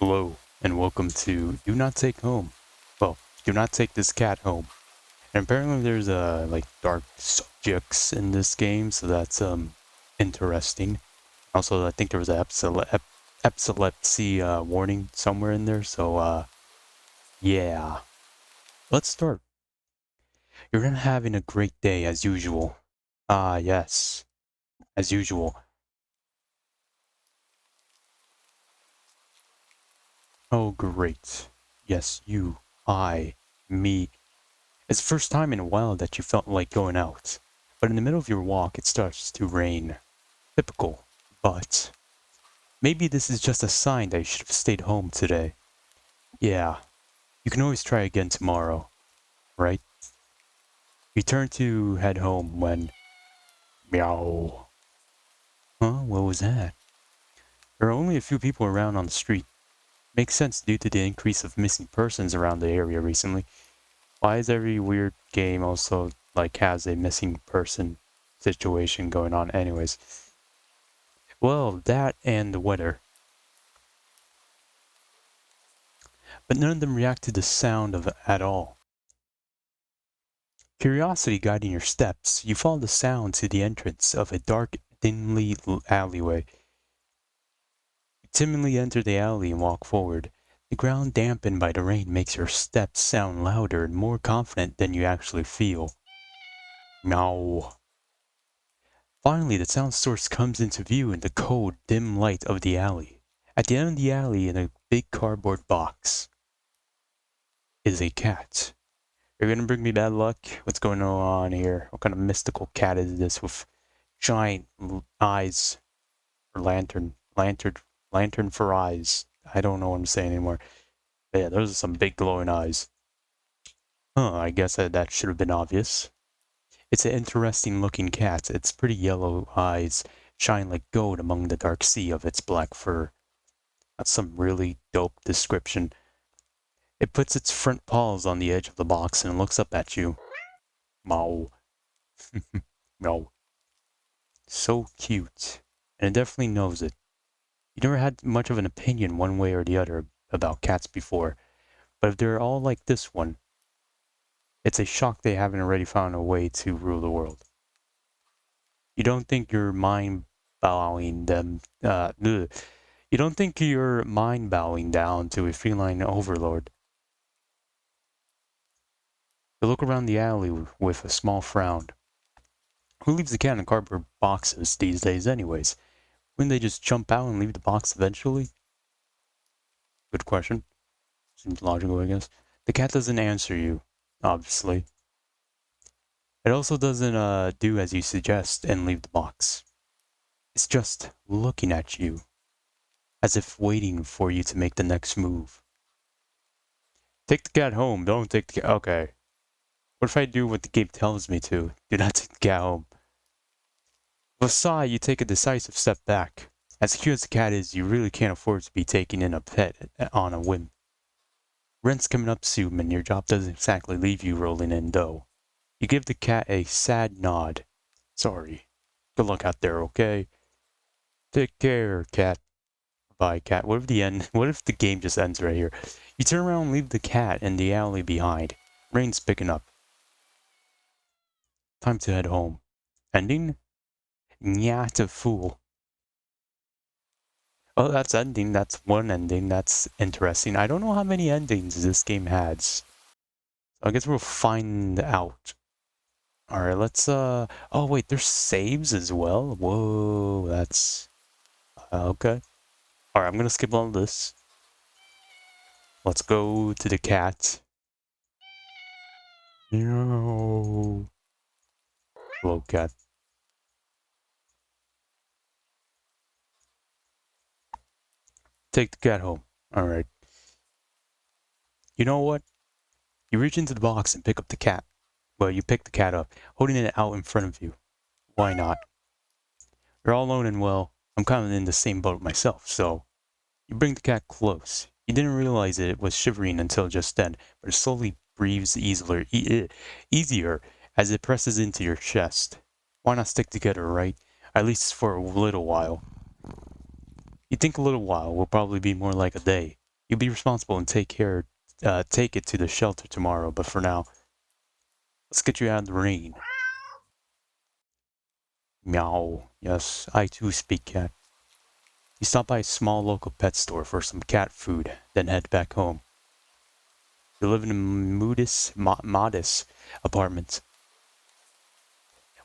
Hello, and welcome to Do Not Take Home. Well, Do Not Take This Cat Home. And apparently there's like dark subjects in this game, so that's interesting. Also, I think there was an epilepsy warning somewhere in there, so yeah. Let's start. You're not having a great day as usual. Ah, yes, as usual. Oh, great. Yes, you, me. It's the first time in a while that you felt like going out, but in the middle of your walk it starts to rain. Typical. But maybe this is just a sign that you should have stayed home today. Yeah, you can always try again tomorrow, right? You turn to head home when... Meow. Huh? What was that? There are only a few people around on the street. Makes sense due to the increase of missing persons around the area recently. Why is every weird game also like has a missing person situation going on anyways? Well, that and the weather. But none of them react to the sound of it at all. Curiosity guiding your steps, you follow the sound to the entrance of a dark, dimly alleyway. You timidly enter the alley and walk forward. The ground dampened by the rain makes your steps sound louder and more confident than you actually feel. Meow. Finally, the sound source comes into view in the cold, dim light of the alley. At the end of the alley, in a big cardboard box, is a cat. You're gonna bring me bad luck? What's going on here? What kind of mystical cat is this with giant eyes? Or lantern for eyes. I don't know what I'm saying anymore. But yeah, those are some big glowing eyes. Huh, I guess that should have been obvious. It's an interesting looking cat. Its pretty yellow eyes shine like gold among the dark sea of its black fur. That's some really dope description. It puts its front paws on the edge of the box and looks up at you. Meow. Meow. So cute. And it definitely knows it. You never had much of an opinion one way or the other about cats before, but if they're all like this one, it's a shock they haven't already found a way to rule the world. You don't think you're mind bowing them, you don't think you're mind bowing down to a feline overlord. You look around the alley with a small frown. Who leaves the cat in cardboard boxes these days anyways? Wouldn't they just jump out and leave the box eventually? Good question. Seems logical, I guess. The cat doesn't answer you, obviously. It also doesn't do as you suggest and leave the box. It's just looking at you, as if waiting for you to make the next move. Take the cat home, don't take the cat. Okay. What if I do what the game tells me to? Do not take the cat home. With a sigh, you take a decisive step back. As cute as the cat is, you really can't afford to be taking in a pet on a whim. Rent's coming up soon, and your job doesn't exactly leave you rolling in dough. You give the cat a sad nod. Sorry. Good luck out there, okay? Take care, cat. Bye, cat. What if the end? What if the game just ends right here? You turn around and leave the cat in the alley behind. Rain's picking up. Time to head home. Ending? Nyah, to fool. Oh, that's ending. That's one ending. That's interesting. I don't know how many endings this game has. I guess we'll find out. Alright, let's, oh wait, there's saves as well? Whoa, that's... okay. Alright, I'm gonna skip all this. Let's go to the cat. No. Hello, cat. Take the cat home. Alright. You know what? You reach into the box and pick up the cat. Well, you pick the cat up, holding it out in front of you. Why not? You're all alone and well, I'm kind of in the same boat myself, so... You bring the cat close. You didn't realize it was shivering until just then, but it slowly breathes easier as it presses into your chest. Why not stick together, right? At least for a little while. You think a little while will probably be more like a day. You'll be responsible and take it to the shelter tomorrow, but for now, let's get you out of the rain. Meow. Yes, I too speak cat. You stop by a small local pet store for some cat food, then head back home. You live in a modest apartment.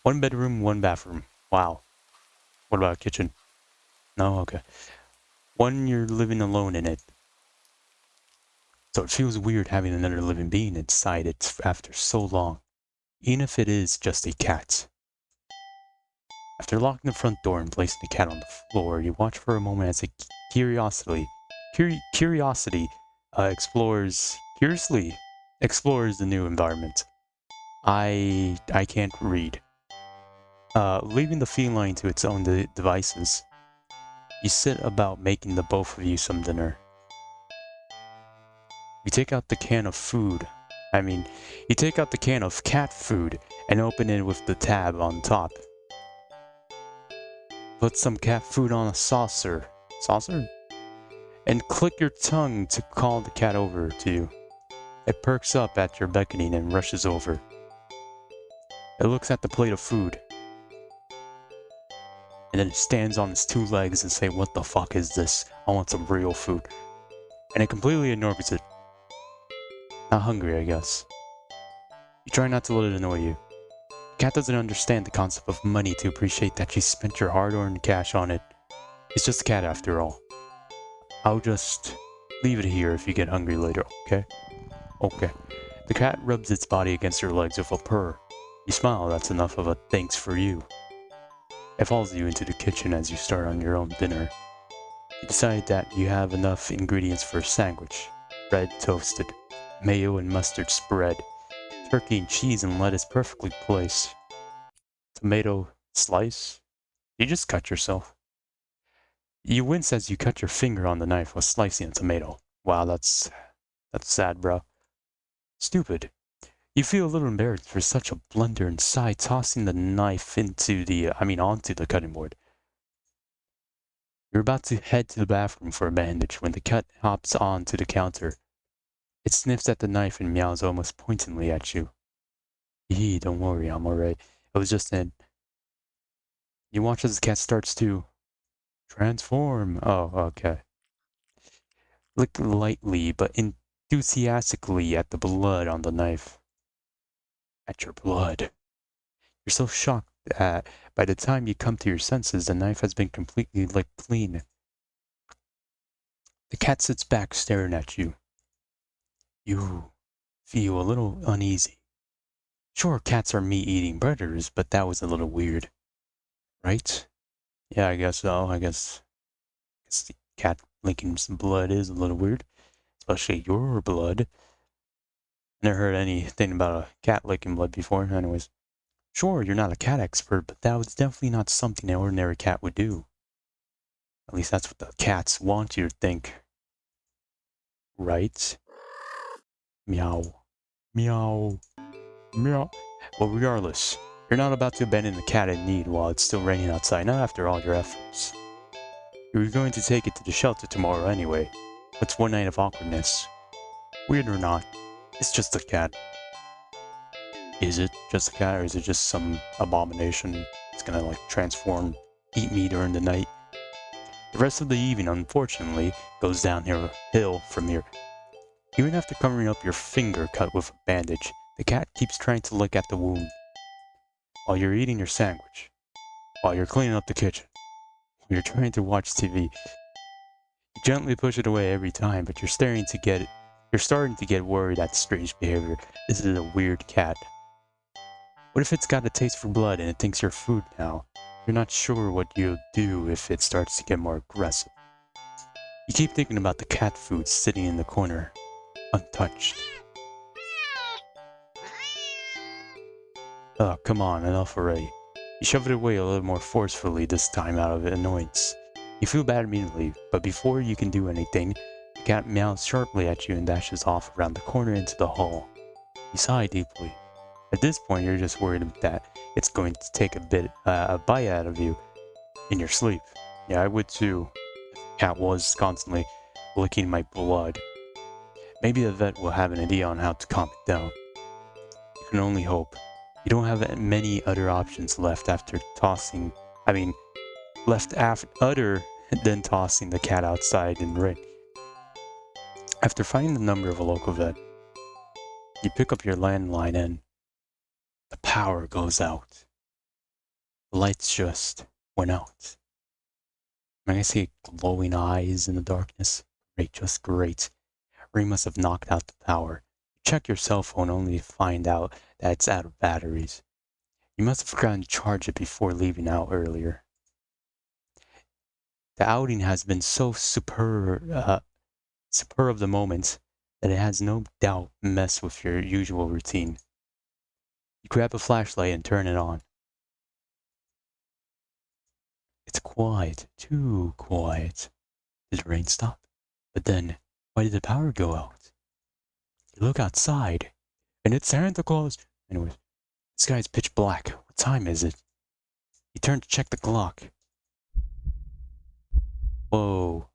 1 bedroom, 1 bathroom. Wow. What about a kitchen? No, okay. You're living alone in it. So it feels weird having another living being inside it after so long. Even if it is just a cat. After locking the front door and placing the cat on the floor, you watch for a moment as curiosity curiously explores the new environment. I can't read. Leaving the feline to its own devices, you sit about making the both of you some dinner. You take out the can of cat food and open it with the tab on top. Put some cat food on a saucer, and click your tongue to call the cat over to you. It perks up at your beckoning and rushes over. It looks at the plate of food, and then it stands on its 2 legs and say, "What the fuck is this? I want some real food." And it completely ignores it. Not hungry, I guess. You try not to let it annoy you. The cat doesn't understand the concept of money to appreciate that you spent your hard-earned cash on it. It's just a cat after all. I'll just leave it here if you get hungry later, okay? Okay. The cat rubs its body against your legs with a purr. You smile, that's enough of a thanks for you. It follows you into the kitchen as you start on your own dinner. You decide that you have enough ingredients for a sandwich. Bread toasted, mayo and mustard spread, turkey and cheese and lettuce perfectly placed. Tomato slice? You just cut yourself. You wince as you cut your finger on the knife while slicing a tomato. Wow, that's sad, bro. Stupid. You feel a little embarrassed for such a blunder and sigh, tossing the knife onto the cutting board. You're about to head to the bathroom for a bandage when the cat hops onto the counter. It sniffs at the knife and meows almost pointedly at you. Don't worry, I'm alright. It was just an... You watch as the cat starts to transform. Oh, okay. Lick lightly but enthusiastically at the blood on the knife. At your blood. You're so shocked that by the time you come to your senses, the knife has been completely licked clean. The cat sits back staring at you. You feel a little uneasy. Sure, cats are meat-eating predators, but that was a little weird. Right? Yeah, I guess so. I guess the cat licking some blood is a little weird. Especially your blood. Never heard anything about a cat licking blood before. Anyways. Sure, you're not a cat expert, but that was definitely not something an ordinary cat would do. At least that's what the cats want you to think. Right? Meow. Meow. Meow. Well, regardless, you're not about to abandon the cat in need while it's still raining outside, not after all your efforts. You were going to take it to the shelter tomorrow anyway. What's one night of awkwardness? Weird or not, it's just a cat. Is it just a cat, or is it just some abomination that's gonna, like, transform, eat me during the night? The rest of the evening, unfortunately, goes downhill from here. Even after covering up your finger cut with a bandage, the cat keeps trying to lick at the wound. While you're eating your sandwich, while you're cleaning up the kitchen, while you're trying to watch TV, you gently push it away every time, but you're starting to get worried at the strange behavior. This is a weird cat. What if it's got a taste for blood and it thinks you're food now? You're not sure what you'll do if it starts to get more aggressive. You keep thinking about the cat food sitting in the corner, untouched. Oh, come on, enough already. You shove it away a little more forcefully this time out of annoyance. You feel bad immediately, but before you can do anything, the cat meows sharply at you and dashes off around the corner into the hall. You sigh deeply. At this point, you're just worried that it's going to take a bite out of you in your sleep. Yeah, I would too. Cat was constantly licking my blood. Maybe the vet will have an idea on how to calm it down. You can only hope. You don't have many other options left after tossing. Other than tossing the cat outside in the rain. After finding the number of a local vet, you pick up your landline and the power goes out. The lights just went out. I see glowing eyes in the darkness. Great, just great. Ring must have knocked out the power. You check your cell phone only to find out that it's out of batteries. You must have forgotten to charge it before leaving out earlier. The outing has been so spur of the moment that it has no doubt messed with your usual routine. You grab a flashlight and turn it on. It's quiet, too quiet. Did the rain stop? But then, why did the power go out? You look outside, and it's Santa Claus. Anyways, the sky's pitch black. What time is it? You turn to check the clock. Whoa.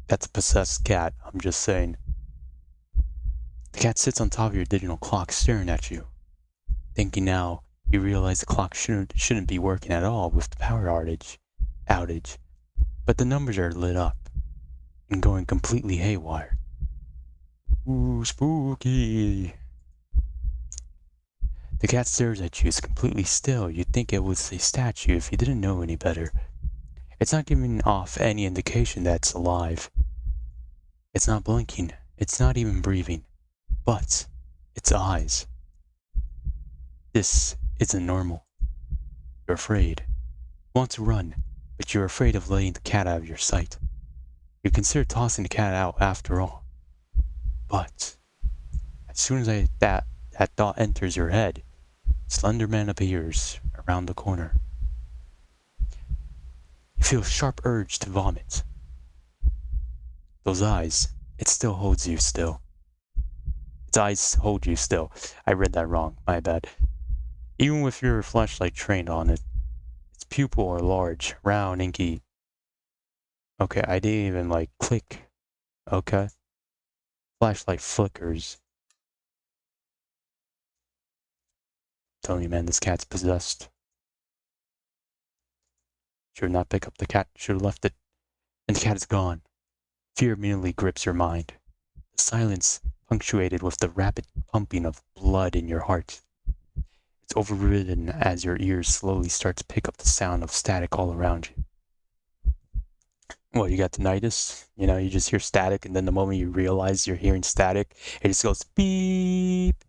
That's a possessed cat, I'm just saying. The cat sits on top of your digital clock staring at you. Thinking now, you realize the clock shouldn't be working at all with the power outage. But the numbers are lit up and going completely haywire. Ooh, spooky. The cat stares at you. It's completely still. You'd think it was a statue if you didn't know any better. It's not giving off any indication that it's alive. It's not blinking. It's not even breathing. But its eyes. This isn't normal. You're afraid. You want to run, but you're afraid of letting the cat out of your sight. You consider tossing the cat out after all. But as soon as that thought enters your head, Slenderman appears around the corner. You feel a sharp urge to vomit. Those eyes, it still holds you still. Its eyes hold you still. I read that wrong, my bad. Even with your flashlight trained on it, its pupil are large, round, inky. Okay, I didn't even click. Okay. Flashlight flickers. I'm telling you, man, this cat's possessed. Should not pick up the cat, should have left it. And the cat is gone. Fear immediately grips your mind. The silence punctuated with the rapid pumping of blood in your heart. It's overridden as your ears slowly start to pick up the sound of static all around you. What, you got tinnitus? You just hear static, and then the moment you realize you're hearing static, it just goes beep.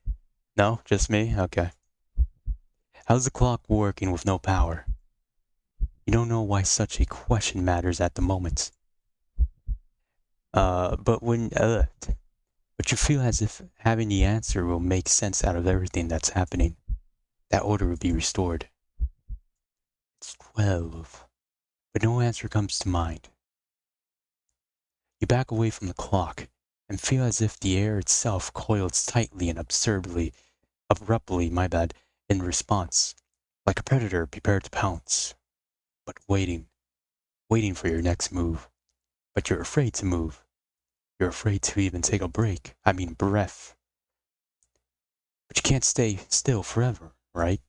No? Just me? Okay. How's the clock working with no power? You don't know why such a question matters at the moment. But you feel as if having the answer will make sense out of everything that's happening. That order will be restored. It's 12, but no answer comes to mind. You back away from the clock and feel as if the air itself coils tightly and abruptly, in response, like a predator prepared to pounce, but waiting for your next move. But you're afraid to move. You're afraid to even take a breath. But you can't stay still forever, right?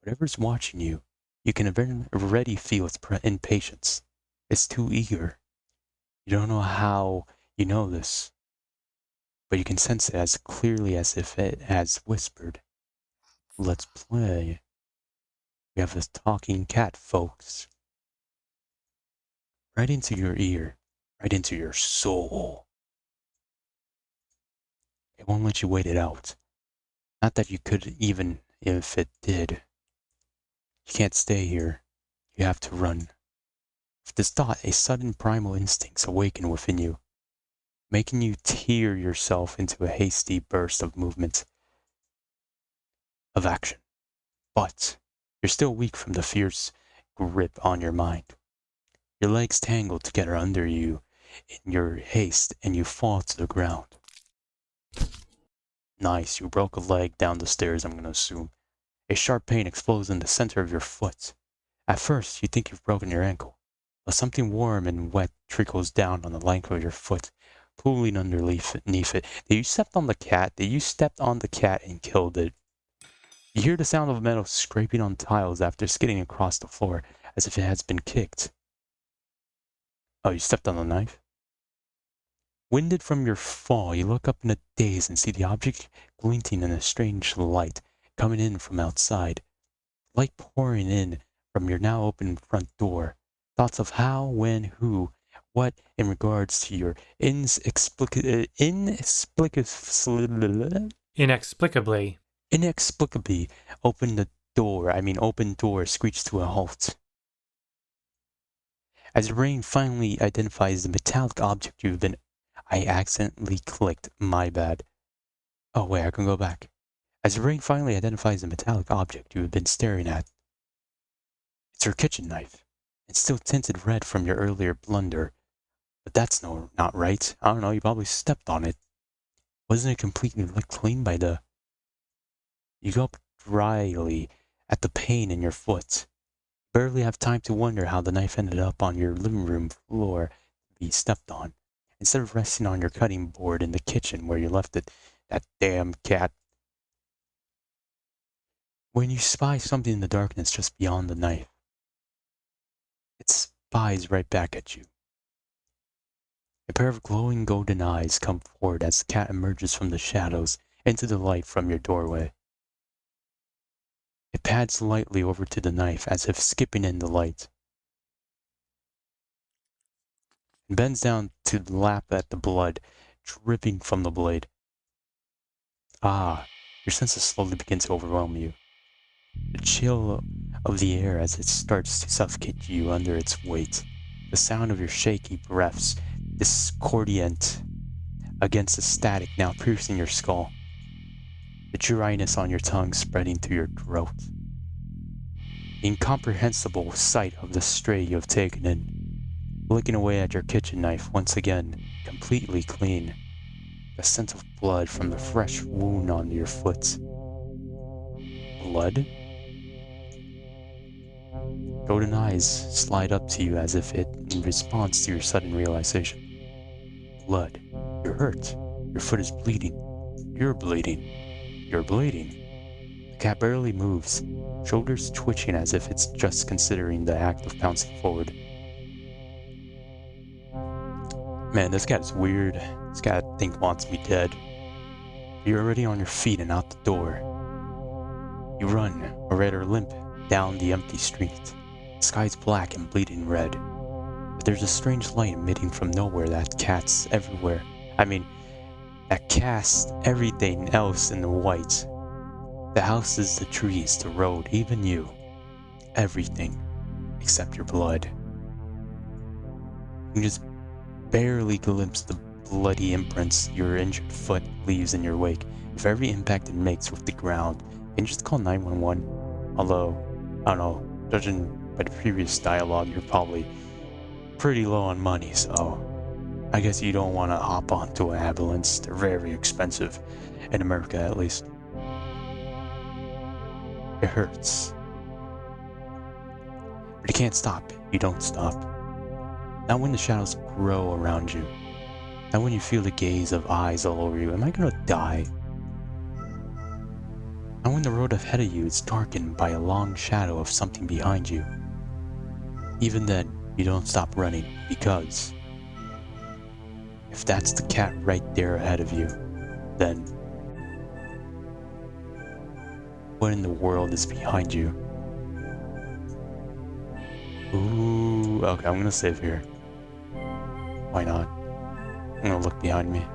Whatever's watching you, you can already feel its impatience. It's too eager. You don't know how you know this, but you can sense it as clearly as if it has whispered. Let's play. We have this talking cat, folks. Right into your ear, right into your soul. It won't let you wait it out. Not that you could, even if it did. You can't stay here. You have to run. With this thought, a sudden primal instincts awaken within you, making you tear yourself into a hasty burst of movement, of action. But you're still weak from the fierce grip on your mind. Your legs tangle together under you in your haste, and you fall to the ground. Nice, you broke a leg down the stairs, I'm going to assume. A sharp pain explodes in the center of your foot. At first, you think you've broken your ankle. Something warm and wet trickles down on the length of your foot, pooling underneath it. You stepped on the cat. You stepped on the cat and killed it. You hear the sound of metal scraping on tiles after skidding across the floor, as if it has been kicked. Oh, you stepped on the knife? Winded from your fall, you look up in a daze and see the object glinting in a strange light coming in from outside. Light pouring in from your now open front door. Thoughts of how, when, who, what in regards to your inexplicably open door screech to a halt. As your brain finally identifies the metallic object you've been... I accidentally clicked. My bad. Oh, wait, I can go back. As your brain finally identifies the metallic object you have been staring at. It's your kitchen knife. It's still tinted red from your earlier blunder. But that's not right. I don't know, you probably stepped on it. Wasn't it completely licked clean by the... You gulp dryly at the pain in your foot. Barely have time to wonder how the knife ended up on your living room floor to be stepped on, instead of resting on your cutting board in the kitchen where you left it. That damn cat. When you spy something in the darkness just beyond the knife, it spies right back at you. A pair of glowing golden eyes come forward as the cat emerges from the shadows into the light from your doorway. It pads lightly over to the knife as if skipping in the light, and bends down to lap at the blood dripping from the blade. Ah, your senses slowly begin to overwhelm you. The chill of the air as it starts to suffocate you under its weight. The sound of your shaky breaths, discordant against the static now piercing your skull. The dryness on your tongue spreading through your throat. The incomprehensible sight of the stray you have taken in. Looking away at your kitchen knife once again, completely clean. The scent of blood from the fresh wound on your foot. Blood? Golden eyes slide up to you as if in response to your sudden realization. Blood. You're hurt. Your foot is bleeding. You're bleeding. You're bleeding. The cat barely moves, shoulders twitching as if it's just considering the act of pouncing forward. Man, this cat is weird. This cat I think wants me dead. You're already on your feet and out the door. You run, or rather limp, down the empty street. The sky's black and bleeding red. But there's a strange light emitting from nowhere that casts everywhere. That casts everything else in the white. The houses, the trees, the road, even you. Everything. Except your blood. You just barely glimpse the bloody imprints your injured foot leaves in your wake. With every impact it makes with the ground, can you just call 911? Although, I don't know, judging by the previous dialogue, you're probably pretty low on money, so I guess you don't want to hop onto an ambulance. They're very expensive, in America at least. It hurts. But you can't stop. You don't stop. Not when the shadows grow around you. Not when you feel the gaze of eyes all over you. Am I gonna die? Not when the road ahead of you is darkened by a long shadow of something behind you. Even then, you don't stop running, because if that's the cat right there ahead of you, then what in the world is behind you? Ooh, okay, I'm gonna save here. Why not? I'm gonna look behind me.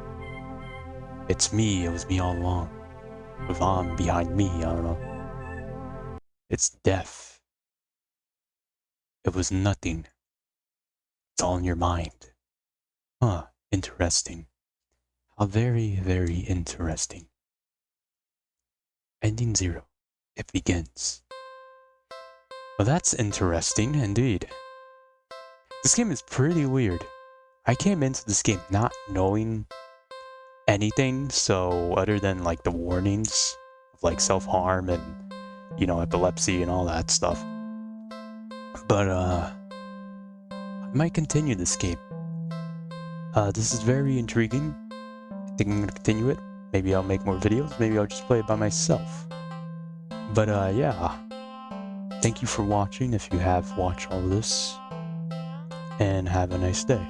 It's me, it was me all along. If I'm behind me, I don't know. It's death. It was nothing. It's all in your mind. Huh, interesting. How very, very interesting. Ending 0. It begins. Well, that's interesting indeed. This game is pretty weird. I came into this game not knowing anything, so other than like the warnings of like self-harm and, you know, epilepsy and all that stuff. But I might continue this game. This is very intriguing. I think I'm going to continue it. Maybe I'll make more videos. Maybe I'll just play it by myself. But yeah. Thank you for watching if you have watched all of this. And have a nice day.